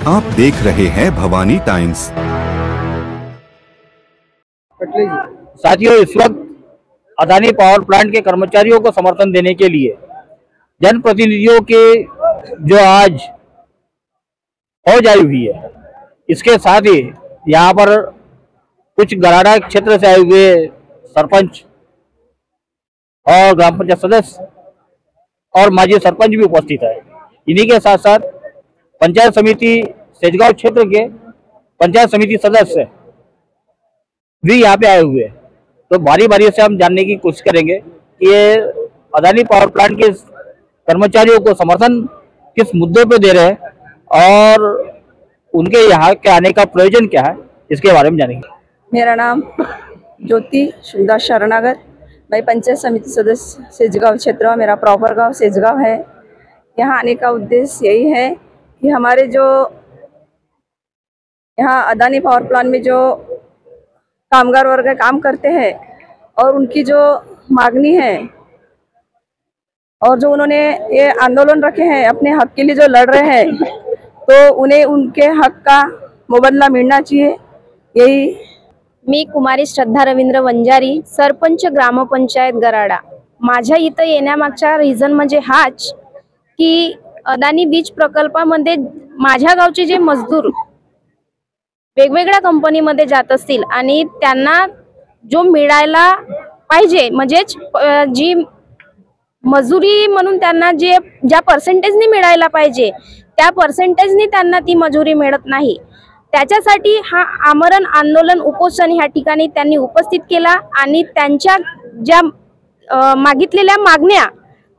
आप देख रहे हैं भवानी टाइम्स। साथियों, इस वक्त अदानी पावर प्लांट के कर्मचारियों को समर्थन देने के लिए जनप्रतिनिधियों के जो आज फौज आई हुई है, इसके साथ ही यहाँ पर कुछ गराड़ा क्षेत्र से आए हुए सरपंच और ग्राम पंचायत सदस्य और माजी सरपंच भी उपस्थित है। इन्हीं के साथ साथ पंचायत समिति सेजगांव क्षेत्र के पंचायत समिति सदस्य भी यहाँ पे आए हुए हैं। तो बारी बारी से हम जानने की कोशिश करेंगे कि ये अदानी पावर प्लांट के कर्मचारियों को समर्थन किस मुद्दों पे दे रहे हैं और उनके यहाँ के आने का प्रयोजन क्या है, इसके बारे में जानेंगे। मेरा नाम ज्योति शिवदास शरणागर, मैं पंचायत समिति सदस्य सेजगांव क्षेत्र, मेरा प्रॉपर गांव सेजगांव है। यहाँ आने का उद्देश्य यही है कि हमारे जो यहाँ अदानी पावर प्लांट में जो कामगार वर्ग काम करते हैं और उनकी जो मांगनी है और जो उन्होंने ये आंदोलन रखे हैं अपने हक के लिए जो लड़ रहे हैं, तो उन्हें उनके हक का मुबदला मिलना चाहिए। यही मी कुमारी श्रद्धा रवींद्र वंजारी, सरपंच ग्रामपंचायत गराडा। माझ्या इथं येण्यामागचा रिझन म्हणजे हाच की अदानी बीज प्रकल्पामध्ये माझ्या गावचे जे मजदूर वेगवेगळ्या कंपनीमध्ये जात असतील आणि त्यांना जो मिळायला पाहिजे म्हणजेच जी मजुरी म्हणून त्यांना जे ज्या पर्सेंटेजनी मिळायला पाहिजे त्या पर्सेंटेजनी त्यांना ती मजुरी मिळत नाही। त्याच्यासाठी हा आमरण आंदोलन उपोषण ह्या ठिकाणी त्यांनी उपस्थित केला आणि त्यांच्या ज्या मागितलेल्या मागण्या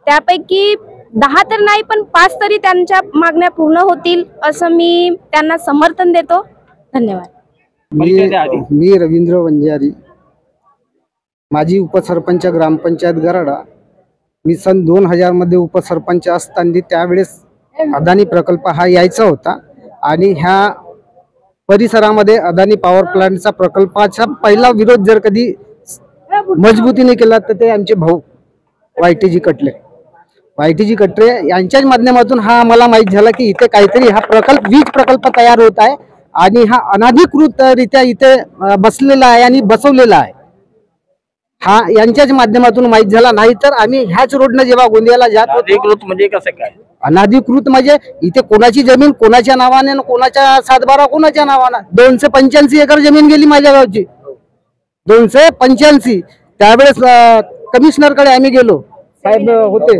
त्यापैकी 10 तर नाही पण 5 तरी त्यांच्या मागण्या पूर्ण होतील असं मी त्यांना समर्थन देतो। धन्यवाद। मी रवींद्र वंजारी, माजी उपसरपंच ग्रामपंचायत गराडा। मी सन 2000 मध्ये उपसरपंच असताना त्यावेळेस अदानी प्रकल्प हा यायचा होता आणि ह्या परिसरामध्ये अदानी पॉवर प्लांटचा प्रकल्पाचा पहिला विरोध जर कधी मजबूतीने केला तर ते आमचे भाऊ वायटीजी कटरे यांच्याच माध्यमातून हा आम्हाला माहित झाला की इथे काहीतरी हा प्रकल्प वीज प्रकल्प तयार होत आहे आणि हा अनधिकृतरित्या इथे बसलेला आहे आणि बसवलेला आहे। हा यांच्याच माध्यमातून माहित झाला, नाही तर आम्ही ह्याच रोडने जेव्हा गोंदियाला जात होतो। अनधिकृत म्हणजे कसं काय? अनधिकृत म्हणजे इथे कोणाची जमीन कोणाच्या नावाने, कोणाच्या 7/12 कोणाच्या नावाने। 285 एकर जमीन गेली माझ्या गावची, 285। त्यावेळेस कमिशनर कडे आम्ही गेलो, साहेब होते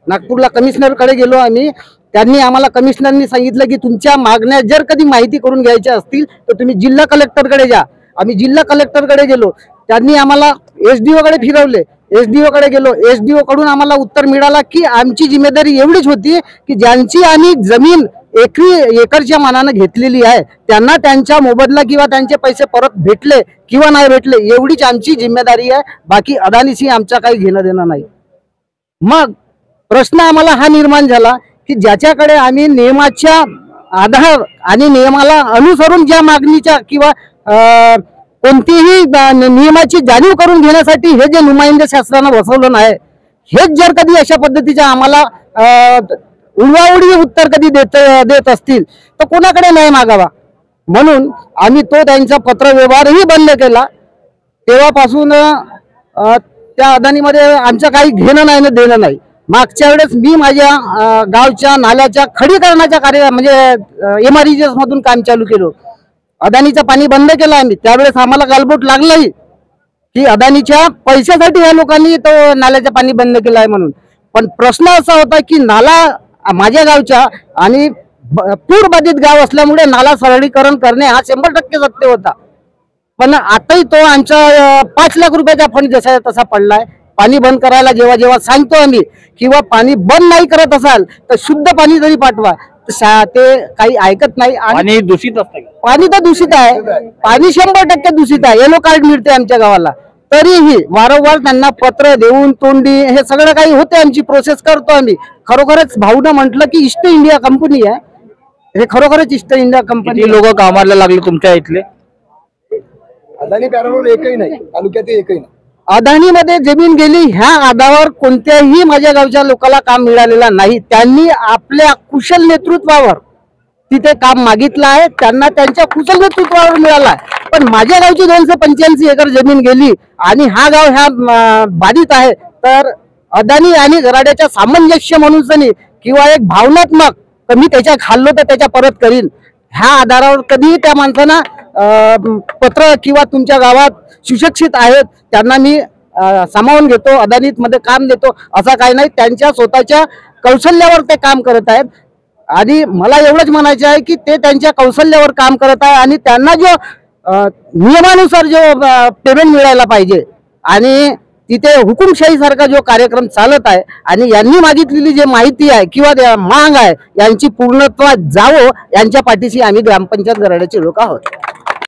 नागपूरला, कमिशनर कडे गेलो आम्ही। त्यांनी आम्हाला कमिशनरनी सांगितलं की तुमच्या मागण्या जर कधी माहिती करून घ्यायच्या असतील तर तुम्ही जिल्हा कलेक्टर कडे जा। आम्ही जिल्हा कलेक्टर कडे गेलो, त्यांनी आम्हाला एसडीओ कडे फिरवले, एसडीओ कडे गेलो, एसडीओ कडून आम्हाला उत्तर मिळाला की आमची जिम्मेदारी एवढीच होती की ज्यांची आम्ही जमीन एकरच्या मानाने घेतलेली आहे त्यांना त्यांचा मोबदला किंवा त्यांचे पैसे परत भेटले किंवा नाही भेटले एवढीच आमची जिम्मेदारी आहे, बाकी अदानीशी आमचा काही घेणं देणं नाही। मग प्रश्न आम्हाला हा निर्माण झाला की ज्याच्याकडे आम्ही नियमाच्या आधार आणि नियमाला अनुसरून ज्या मागणीच्या किंवा कोणतीही नियमाची जाणीव करून घेण्यासाठी हे जे नुमाइंदे शास्त्रानं बसवलं नाही, हेच जर कधी अशा पद्धतीच्या आम्हाला उडवाउडी उत्तर कधी देत असतील तर कोणाकडे न्याय मागावा। म्हणून आम्ही तो त्यांचा पत्रव्यवहारही बंद केला। तेव्हापासून त्या अदानीमध्ये आमचं काही घेणं नाही ना देणं नाही। मागच्या वेळेस मी माझ्या गावच्या नाल्याच्या खडीकरणाच्या कार्य म्हणजे MREGS मधून काम चालू केलं। अदानीचं पाणी बंद केलं आम्ही, त्यावेळेस आम्हाला गालबोट लागलाही की अदानीच्या पैशासाठी ह्या लोकांनी तो नाल्याचं पाणी बंद केलं आहे म्हणून। पण प्रश्न असा होता की नाला माझ्या गावच्या आणि पूरबाधित गाव असल्यामुळे नाला सरळीकरण करणे हा 100% सत्य होता। पण आताही तो आमचा 5 लाख रुपयाचा फंड जसा तसा पडलाय। पाणी बंद करायला जेव्हा जेव्हा सांगतो आम्ही किंवा पाणी बंद नाही करत असाल तर शुद्ध पाणी जरी पाठवा ते काही ऐकत नाही। पाणी दूषित असतं, पाणी तर दूषित आहे, पाणी 100% दूषित आहे। येलो कार्ड मिळते आमच्या गावाला, तरीही वारंवार त्यांना पत्र देऊन तोंडी हे सगळं काही होते, आमची प्रोसेस करतो आम्ही। खरोखरच भाऊनं म्हटलं की ईस्ट इंडिया कंपनी आहे, हे खरोखरच ईस्ट इंडिया कंपनी। लोक कामाला लागले तुमच्या इथले? अदानी पॅरारोल एकही नाही, तालुक्यात एकही नाही। अदानीमध्ये जमीन गेली ह्या आधारावर कोणत्याही माझ्या गावच्या लोकांना काम मिळालेलं नाही। त्यांनी आपल्या कुशल नेतृत्वावर तिथे काम मागितलं आहे, त्यांना त्यांच्या कुशल नेतृत्वावर मिळाला आहे. पण माझ्या गावची 285 एकर जमीन गेली आणि हा गाव ह्या बाधित आहे. तर अदानी आणि गराड्याच्या सामंजस्य म्हणून सनी किंवा एक भावनात्मक तर मी त्याच्या खाल्लो तर त्याच्या परत करीन ह्या आधारावर कधी त्या माणसांना पत्र किंवा तुमच्या गावात सुशिक्षित आहेत त्यांना मी सामावून घेतो, अदानीत मध्ये काम देतो असं काही नाही. त्यांच्या स्वतःच्या कौशल्यावर ते काम करत आहेत आणि मला एवढंच म्हणायचं आहे की ते त्यांच्या कौशल्यावर काम करत आहे आणि त्यांना जो नियमानुसार जो पेमेंट मिळायला पाहिजे आणि तिथे हुकुमशाही सारखा जो कार्यक्रम चालत आहे आणि यांनी मागितलेली जी माहिती आहे किंवा मांग आहे यांची पूर्णत्वात जावो यांच्या पाठीशी आम्ही ग्रामपंचायत गराड्याचे लोक आहोत.